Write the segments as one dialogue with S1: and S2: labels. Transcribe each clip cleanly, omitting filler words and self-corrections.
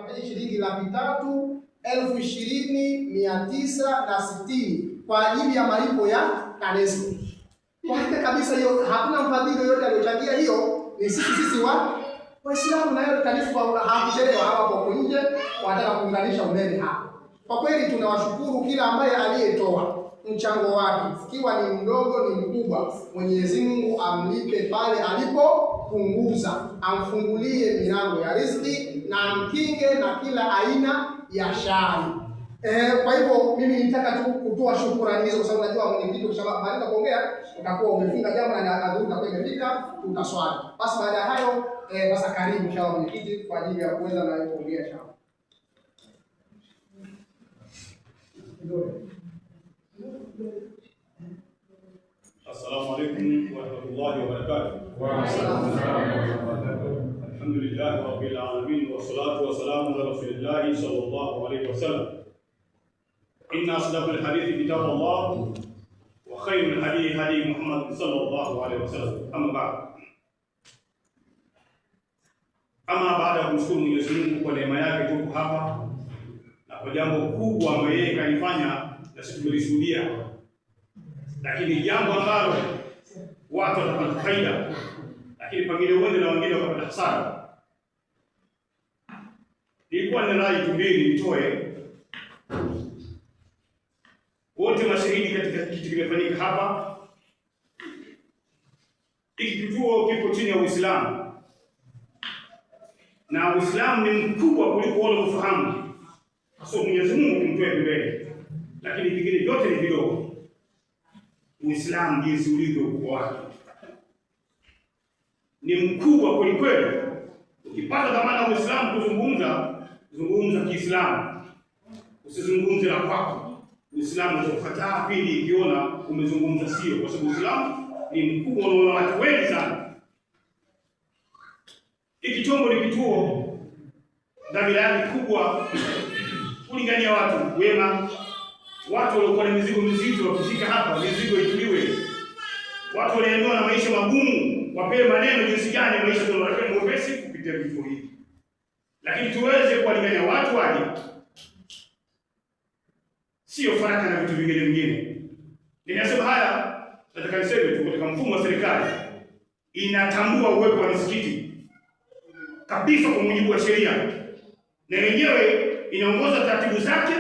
S1: tunafanya shilingi 3,20,960 kwa ajili ya malipo ya TANESCO. Kwa hakika kabisa hiyo hakuna mfadhili yoyote aliyochangia, hiyo ni sisi Waislamu, na hiyo TANESCO hawakuchelewa, hawapo nje wanataka kuunganisha umeme hapa. Kwa kweli tunawashukuru kila ambaye aliyetoa mchango wake, ikiwa ni mdogo ni mkubwa. Mwenyezi Mungu amlipe pale alipopunguza, amfungulie milango ya riziki na amkinge na kila aina ya shari. Kwa hivyo mimi nitaka tu kutoa shukrani hizo, kwa sababu najua mwenyekiti ukishamaliza kuongea utakuwa umefunga jambo na adhuhuri itakuwa imefika, tutaswali. Basi baada ya hayo basi karibu inshallah mwenyekiti kwa ajili ya kuweza na kuongea inshallah.
S2: Assalamu alaykum wa rahmatullahi wa barakatuh.
S3: Wa alaykum assalam wa rahmatullahi.
S2: Alhamdulillah rabbil alamin wa salatu wa salamu ala rasulillah sallallahu alayhi wa sallam. Inna asdaqal hadithi kitab Allah wa khayrul hadi hadi Muhammad sallallahu alayhi wa sallam. Amma ba'd. Baada ya kumshukuru Mwenyezi Mungu kwa neema yake tuko hapa na kwa jambo kubwa ambalo yeye kanifanya na sisi tumelishuhudia, lakini jambo ambalo watu watapata faida, lakini pengine wengine na wengine wakapata hasara. Nilikuwa na rai tumbili nitoe wote mashahidi katika kitu kimefanyika hapa. Hiki kituo kipo chini ya Uislamu na Uislamu ni mkubwa kuliko wale ufahamu. So Mwenyezi Mungu kumtoe mbele, lakini vingine vyote ni vidogo. Uislamu jinsi ulivyo ukubwa wake ni mkubwa kweli kweli. Ukipata dhamana ya Uislamu kuzungumza, zungumza Kiislamu, usizungumze la kwako. Uislamu utakufuata pili ikiona umezungumza sio, kwa sababu Uislamu ni mkubwa na watu wengi sana. Hiki chombo ni kituo, dhamira yake kubwa kulingania watu wema, watu waliokuwa na mizigo mizito wakifika hapa mizigo ituliwe. Watu waliambiwa na maisha magumu wapewe maneno jinsi gani maisha tunayotaka mwepesi kupitia vifo hivi. Lakini tuweze kuwalingania watu waje, sio faraka na vitu vingine. Ninasema haya nataka niseme tu, katika mfumo wa serikali inatambua uwepo wa misikiti kabisa kwa mujibu wa sheria, na yenyewe inaongoza taratibu zake.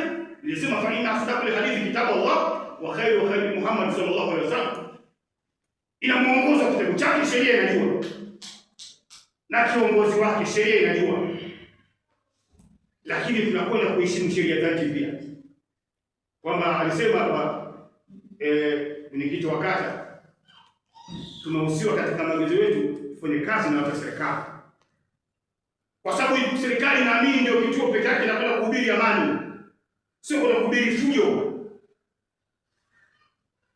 S2: Nilisema fa inna asdaqal hadithi kitabu Allah wa khairu hadi Muhammad sallallahu alaihi wasallam. Inamuongoza kitabu chake, sheria inajua, na kiongozi wake sheria inajua, lakini tunakwenda kuheshimu sheria zake pia. Kwamba alisema hapa mwenyekiti wa kata, tumehusiwa katika maagizo yetu kufanya kazi na watu wa serikali, kwa sababu serikali naamini ndio kituo pekee yake kinakwenda kuhubiri amani, sio kwenda kuhubiri fujo.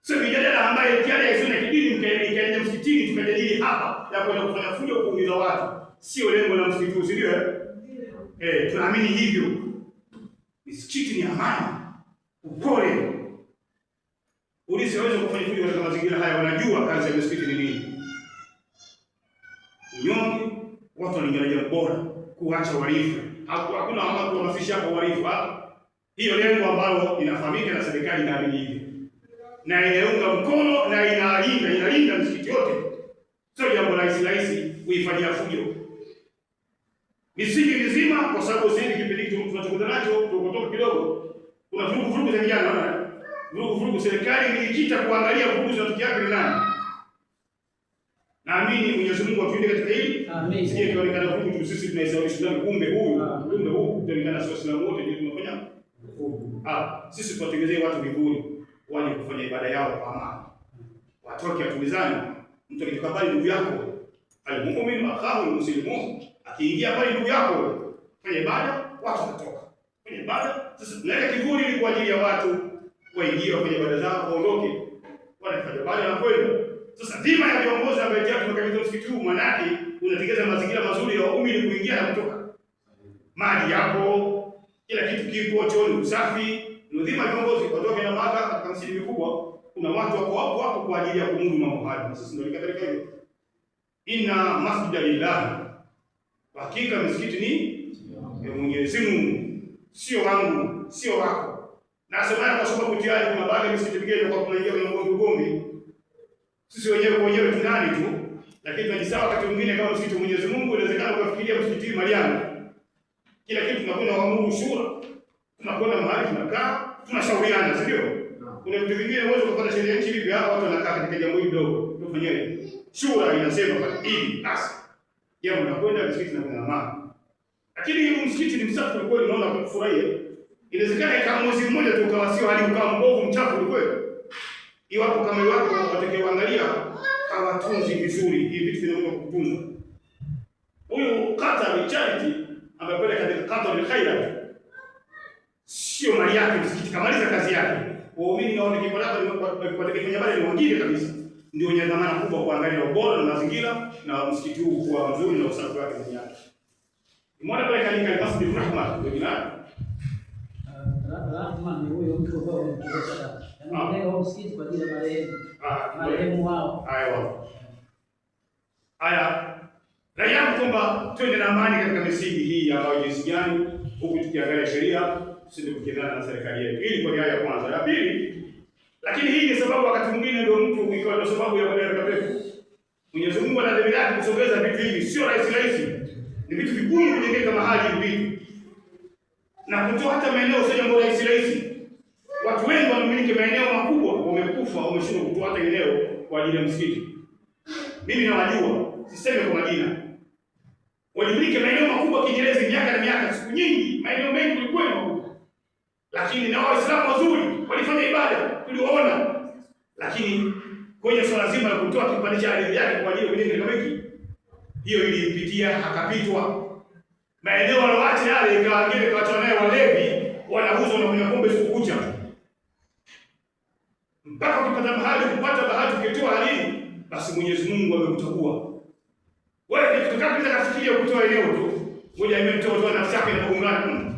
S2: Sio mijadala ambayo kiada ya sunna kidini mkaenda msikitini tukajadili hapa ya kwenda kufanya fujo kuumiza watu, sio lengo la msikiti, si ndio? Tunaamini hivyo. Msikiti ni amani, upole. Polisi hawezi kufanya fujo katika mazingira haya, wanajua kazi ya msikiti ni nini. Unyonge, watu wanaangalia bora kuacha uhalifu. Hakuna watu kuhamasisha kwa uhalifu hapa. Hiyo lengo ambalo inafahamika na serikali inaamini hivyo, na inaunga mkono na inalinda msikiti yote. Sio jambo rahisi kuifanyia fujo misikiti mizima, kwa sababu sisi kipindi tunachokuta nacho tukotoka kidogo, kuna vurugu za vijana, vurugu. Serikali ilijikita kuangalia vurugu zinatokea ni nani. Naamini Mwenyezi Mungu atulinde katika hili. Amen. Sije kionekana vurugu tu sisi tunaishauri Uislamu, kumbe huu tunaonekana sio Waislamu wote ndio tunafanya vurugu. Sisi tuwatengenezee watu vivuli waje kufanya ibada yao kwa amani. Watoke atulizane. Mtu akitoka mbali ndugu yako, al-mu'min akhahu al-muslimun, akiingia mbali ndugu yako fanya ibada, watu watatoka fanya ibada. Sasa tunaweka kivuli ili kwa ajili ya watu waingie wafanye ibada zao, waondoke wanafanya ibada na kwenda. Sasa dhima ya viongozi ambaye tumekabidhi msikiti huu, manake unatengeneza mazingira mazuri ya waumini kuingia na kutoka. Maji yapo, kila kitu kipo, chooni usafi. Ndio dhima ya viongozi watoke na maka katika msikiti mkubwa. Kuna watu wako hapo kwa ajili ya kumudu mambo haya. Sasa ndio kadhalika hivyo. Inna masjida lillah. Hakika msikiti ni ya Mwenyezi Mungu, sio wangu, sio wako. Nasema kwa sababu tayari kuna baadhi ya misikiti mingine kwa kunaingia kwenye ugomvi. Sisi wenyewe kwa wenyewe tunani tu, lakini tunajisawa wakati mwingine kama msikiti wa Mwenyezi Mungu inawezekana ukafikiria msikiti Mariamu. Kila kitu tunakwenda kwa Mungu shura. Tunakwenda mahali tunakaa, tunashauriana, si ndio? Kuna vitu vingine uwezo kupata sheria nchi hivi hapa watu wanakaa katika jambo hili dogo. Tufanyeje? Shura inasema kwa hivi basi. Jambo tunakwenda msikiti na kuna amani. Lakini huu msikiti ni msafi kwa kweli, unaona kufurahia. Inawezekana kama mwezi mmoja tu ukawa sio hali ukawa mbovu mchafu kwa kweli. Iwapo kama watu watakaoangalia hawatunzi vizuri hivi vitu vinavyo kutunza. Huyu Qatar Charity amepeleka katika Qatar Khaira. Sio mali yake msikiti, kamaliza kazi yake. Waumini na wale kipolata watakifanya bali ni wengine kabisa. Ndio wenye dhamana kubwa kuangalia ubora na mazingira na msikiti huu kuwa mzuri na usafi wake ndani yake. Umeona pale katika Masjid Rahma ndio jina.
S4: Rahma ni huyo mtu ambao anataka. Anaendelea msikiti kwa ajili ya marehemu. Marehemu wao.
S2: Haya. Raia kwamba twende na amani katika misingi hii ambayo jinsi gani huku tukiangalia sheria sisi tukiendana na serikali yetu. Hii kwa ya kwanza. Ya pili, lakini hii ni sababu wakati mwingine ndio mtu ikawa ndio sababu ya kwenda pepo. Mwenyezi Mungu anadhamiria kusogeza vitu hivi, sio rahisi. Ni vitu vigumu kujengeka mahali hivi. Na kutoa hata maeneo sio jambo rahisi. Watu wengi wanamiliki maeneo makubwa wamekufa, wameshindwa kutoa hata eneo kwa ajili ya msikiti. Mimi nawajua, siseme kwa majina. Walimiliki maeneo makubwa Kinyerezi miaka na miaka, siku nyingi, maeneo mengi kulikuwa makubwa. Lakini na Waislamu wazuri walifanya ibada, tuliwaona. Lakini kwenye swala zima la kutoa kipande cha ardhi yake kwa ajili ya kujenga kama hiki, hiyo ilimpitia akapitwa. Maeneo waloacha yale ikaangile kwa watu naye walevi wanauzwa na kunywa pombe siku kucha. Mpaka ukipata mahali kupata bahati ukitoa halili, basi Mwenyezi Mungu amekuchagua. Wewe ni kutoka bila kufikiria kutoa eneo tu. Ngoja imetoa nafsi yake na kuungana.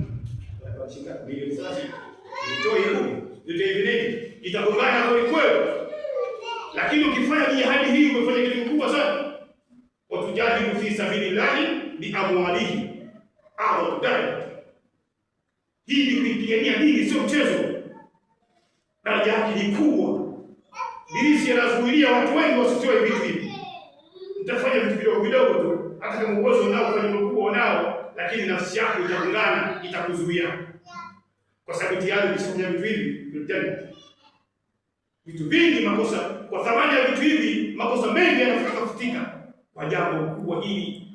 S2: Washika bilioni sasa. Nitoe hiyo. Ndio hivi itagongana kwa kweli. Lakini ukifanya jihadi hii umefanya kitu kikubwa sana. Watujahidu fi sabilillahi bi amwalihi. Au tudai. Hii ni kuipigania dini, sio mchezo. Daraja yake ni kubwa. Ibilisi anazuilia watu wengi wasitoe vitu hivi. Mtafanya vitu vidogo tu, hata kama uwezo unao kufanya mkubwa unao, lakini nafsi yako itagongana, itakuzuia. Kwa sababu tayari ukishafanya vitu hivi, vitu vingi makosa, kwa thamani ya vitu hivi, makosa mengi yanafutika kwa jambo kubwa hili.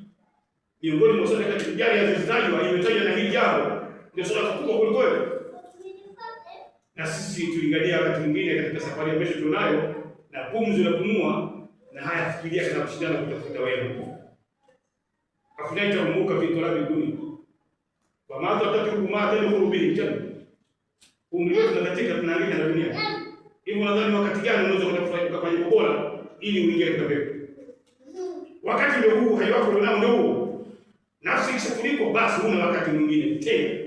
S2: Miongoni mwa swala katika jari ya zitajwa, imetajwa na hili jambo, ndio swala kubwa kuliko. Na sisi tulingalia wakati mwingine katika safari ya maisha tunayo na pumzi na kumua na haya fikiria kana kushindana kutafuta wewe. Hakuna itaumuka vitu la mbinguni. Kwa maana tutaki kumata ile kurubini tena. Umri wetu tunakatika tunaangalia na dunia. Hivyo nadhani wakati gani unaweza kufanya bora ili uingie katika pepo. Wakati ndio huu haiwako ndio huu. Nafsi ikishafunikwa basi huna wakati mwingine tena.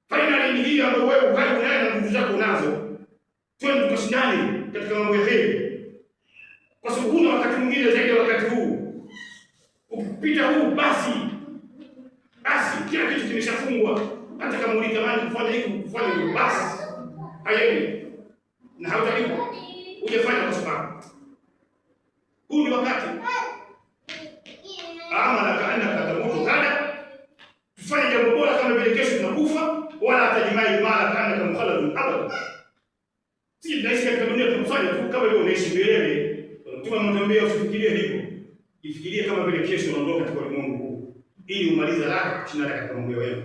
S2: Finally ni hii ambayo wewe uhai unayo na nguvu zako unazo. Twende tukashindane katika mambo ya heri. Kwa sababu huna wakati mwingine zaidi ya wakati huu. Ukipita huu basi kila kitu kimeshafungwa. Hata kama ulitamani kufanya hiki kufanya hivyo basi hayendi. Na hautalipa. Hujafanya kwa sababu. Huu ni wakati. Ama na kaenda katamutu kada. Tufanye jambo bora kama vile kesho tunakufa wala atajimai mara kana kama khaladun abada. Si tunaishi katika dunia tunafanya tu kama vile unaishi milele. Mtume anamwambia usifikirie hivyo. Ifikirie kama vile kesho unaondoka katika ulimwengu huu ili umalize haraka kushinda katika mambo yako.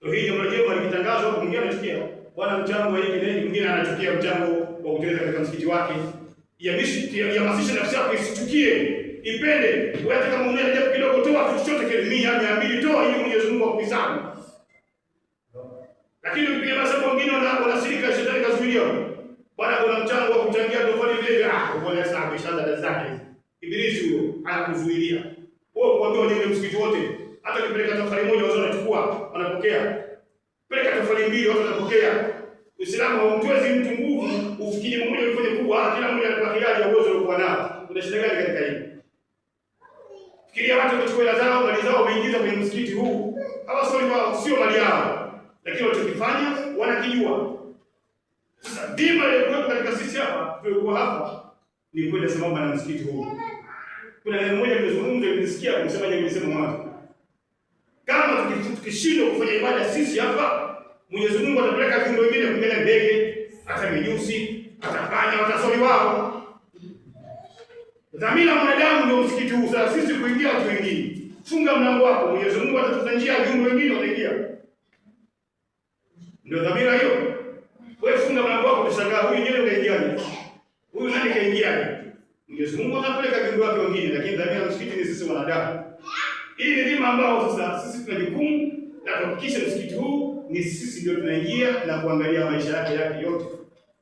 S2: Ndio hii jambo jema likitangazwa mwingine anasikia bwana mchango hiki na hiki, mwingine anachukia mchango wa kuteleza katika msikiti wake. Yahamasisha nafsi yako isichukie. Ipende, wewe kama unaenda japo kidogo toa kitu chochote kile 100, 200 toa ili Mwenyezi Mungu akuhesabu. Lakini ukipiga masabu wengine wanasirika shetani kazuilia. Bwana kuna mchango wa kuchangia tofali vile bwana hesabu ishaanza zake. Ibilisi huyo anakuzuilia. Wewe kuambia wajenge msikiti wote, hata ukipeleka tofali moja wao wanachukua, wanapokea. Peleka tofali mbili watu wanapokea. Uislamu haumtwezi mtu nguvu, ufikirie mmoja ufanye kubwa, kila mmoja anakuwa hiari ya uwezo aliokuwa nao. Kuna shida gani katika hili? Fikiria watu wamechukua hela zao, mali zao wameingiza kwenye msikiti huu. Hawa sio mali yao, lakini walichokifanya wanakijua. Sasa dhima iliyokuwepo katika sisi hapa, tulikuwa hapa, ni kwenda sambamba na msikiti huu. Kuna neno moja nimezungumza, nimesikia kumsema yeye nimesema mwanzo. Kama tukishindwa kufanya ibada sisi hapa, Mwenyezi Mungu atapeleka viumbe wengine kuingia ndege, hata mijusi, atafanya watasoli wao. Dhamira mwanadamu ndio msikiti huu. Sasa sisi kuingia watu wengine. Funga mlango wako, Mwenyezi Mungu atatutanjia viumbe wengine wataingia. Ndio dhamira hiyo. Wewe funga mlango wako ushangaa huyu yeye kaingiaje? Huyu nani kaingiaje? Mwenyezi Mungu atapeleka viumbe wake wengine, lakini dhamira msikiti ni sisi wanadamu. Hii ni dhima ambao sasa sisi tuna jukumu la kuhakikisha msikiti huu ni sisi ndio tunaingia na kuangalia maisha yake yote.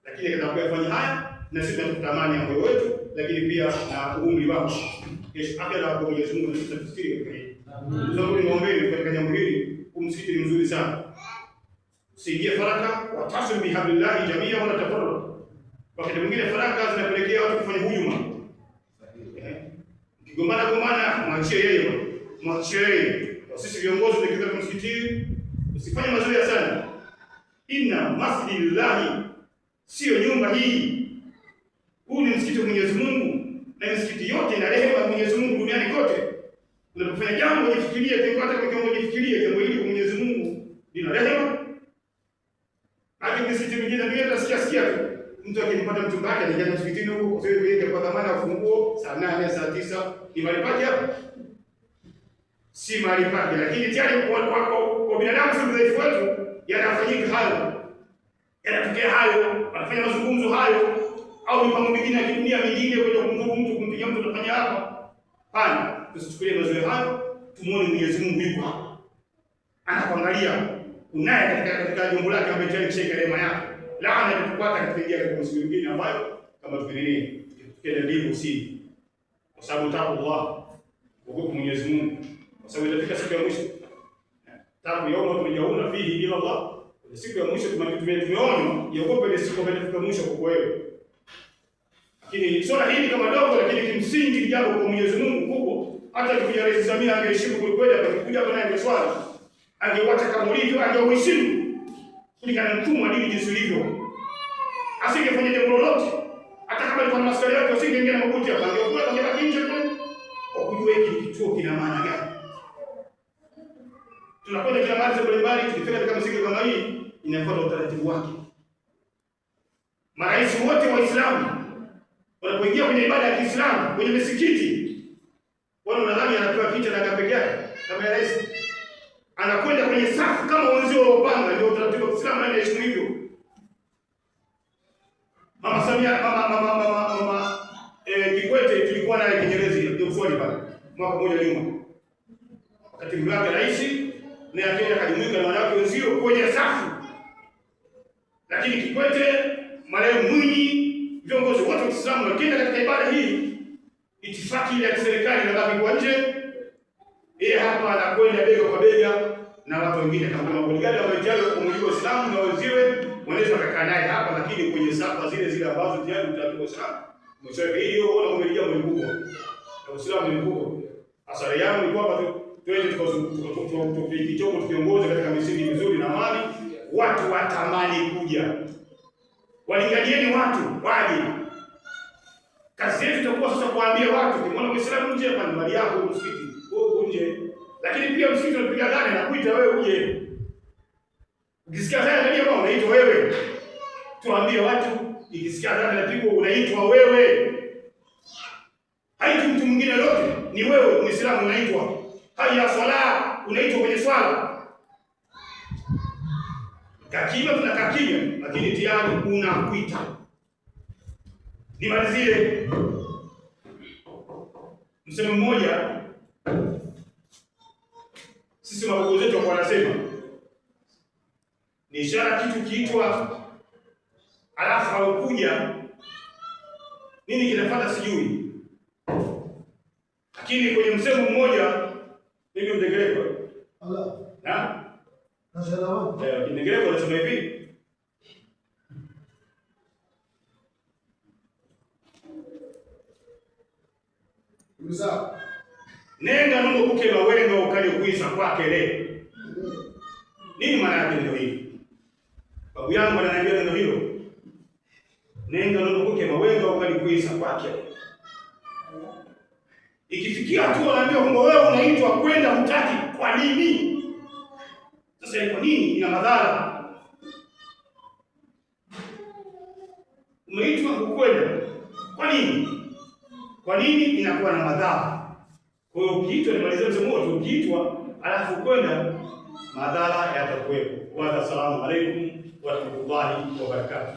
S2: Lakini tunapofanya haya na sisi tunatamani ya moyo wetu, lakini pia na umri wako. Kesho afya na Mwenyezi Mungu na sisi tufikiri katika hili. Amen. Ndio niombe katika jambo hili, msikiti ni mzuri sana. Usiingie faraka, watasim bihablillahi jamia wala tafarraq. Wakati mwingine faraka zinapelekea watu kufanya hujuma. Kigombana mwachie yeye. Mwachie yeye. Sisi viongozi tukienda msikitini usifanye mazoea sana. Inna masjidillahi sio nyumba hii. Huu ni msikiti wa Mwenyezi Mungu, na misikiti yote ina rehema ya Mwenyezi Mungu duniani kote. Unapofanya jambo jifikirie, hata kwa kiwango jifikirie jambo hili kwa Mwenyezi Mungu lina rehema. Hadi misikiti mingine ndio tutasikia tu. Mtu akimpata mtu wake anaingia msikitini huko kwa sababu yeye kwa dhamana ya funguo saa 8 saa 9 ni mahali pake hapo. Si mahali pake, lakini tayari kwa binadamu sisi dhaifu wetu yanafanyika hayo. Yanatokea hayo, wanafanya mazungumzo hayo au mipango mingine ya kidunia mingine kwenda kumdhuru mtu, kumpiga mtu tunafanya hapa. Hapana, tusichukulie mazoea hayo, tumuone Mwenyezi Mungu yuko hapa. Anakuangalia, unaye katika jambo lake ambaye tayari kishika rehema yake. Laana itakupata katika njia ya msiku mwingine ambayo kama tukiendelea tukienda ndivyo si. Kwa sababu taqwa ogopa Mwenyezi Mungu. Kwa sababu itafika siku ya mwisho. Tabu yao tumejaona fihi ila Allah. Siku ya mwisho tumeona yaogope ile siku ambayo itafika mwisho kwa wewe. Lakini swala hili kama dogo, lakini kimsingi jambo kwa Mwenyezi Mungu kubwa. Hata tukija Rais Samia angeheshimu kweli, akakuja hapa naye swali. Angewacha kama ulivyo, angeheshimu. Kulingana na mfumo wa dini jinsi ulivyo. Asingefanya jambo lolote. Hata kama alikuwa na maskari yake asingeingia na mabuti hapa, angekuwa angebaki nje tu. Kwa kujua hiki kituo kina maana gani. Tunakwenda kila mahali mbalimbali, tukifika katika msikiti kama hii, inafuata utaratibu wake. Marais wote wa Uislamu wanapoingia kwenye ibada ya Kiislamu kwenye misikiti, wao nadhani anapewa picha na kapeke yake kama ya rais. Anakwenda kwenye safu kama wenzio waliopanga, ndio utaratibu wa Kiislamu na heshima hivyo. Mama Samia Kikwete tulikuwa naye Kinyerezi ndio swali pale mwaka mmoja nyuma. Wakati mlaka rais na akaenda kujumuika na wanawake wenzio kwenye safu. Lakini Kikwete, marehemu Mwinyi, viongozi wote wa Kiislamu wakienda katika ibada hii, itifaki ile ya serikali na baki kwa nje, yeye hapa anakwenda bega kwa bega na watu wengine kama bodyguard ambao tayari kwa mujibu wa Uislamu na wenziwe wanaweza kukaa naye hapa, lakini kwenye safa zile ambazo tayari utaratibu wa Uislamu. Mwisho hiyo ona umelijia mkubwa. Na Uislamu ni mkubwa. Asara yangu ni kwamba twende tukichomo tukiongoza katika misingi mizuri na amani, watu watamani kuja. Walinganieni watu waje. Kazi yetu itakuwa sasa kuambia watu kimwona Muislamu nje hapa ni mali yako msikiti, huko nje. Lakini pia msikiti unapiga gani na kuita wewe uje. Ukisikia sana ndio kama unaitwa wewe. Tuambie watu ikisikia sana napigwa unaitwa wewe. Haiti mtu mwingine yote, ni wewe Muislamu unaitwa. Haya swala unaitwa kwenye swala. Kakima tunakakimia, lakini tayari unakuita. Nimalizie msemo mmoja. Sisi mababu zetu wanasema ni ishara kitu kiitwa alafu haukuja nini kinafuata sijui. Lakini kwenye msemo mmoja mimi mdegereko Allah na nasema kidegereko anasema hivi, Musa Nenda nundo kuke mawenga ukali kuisa kwake leo. Nini maana yake neno hili? Babu yangu ananiambia neno hilo. Nenda nundo kuke mawenga ukali kuisa kwake. Ikifikia hatua anaambia kwamba wewe unaitwa kwenda hutaki, kwa nini? Sasa kwa nini? Ina madhara. Umeitwa kwenda. Kwa nini? Kwa nini inakuwa na madhara? Kwa hiyo ukiitwa, nimalizie msemo wote, ukiitwa alafu kwenda, madhara yatakuwepo. Wa assalamu alaykum wa rahmatullahi wa barakatuh.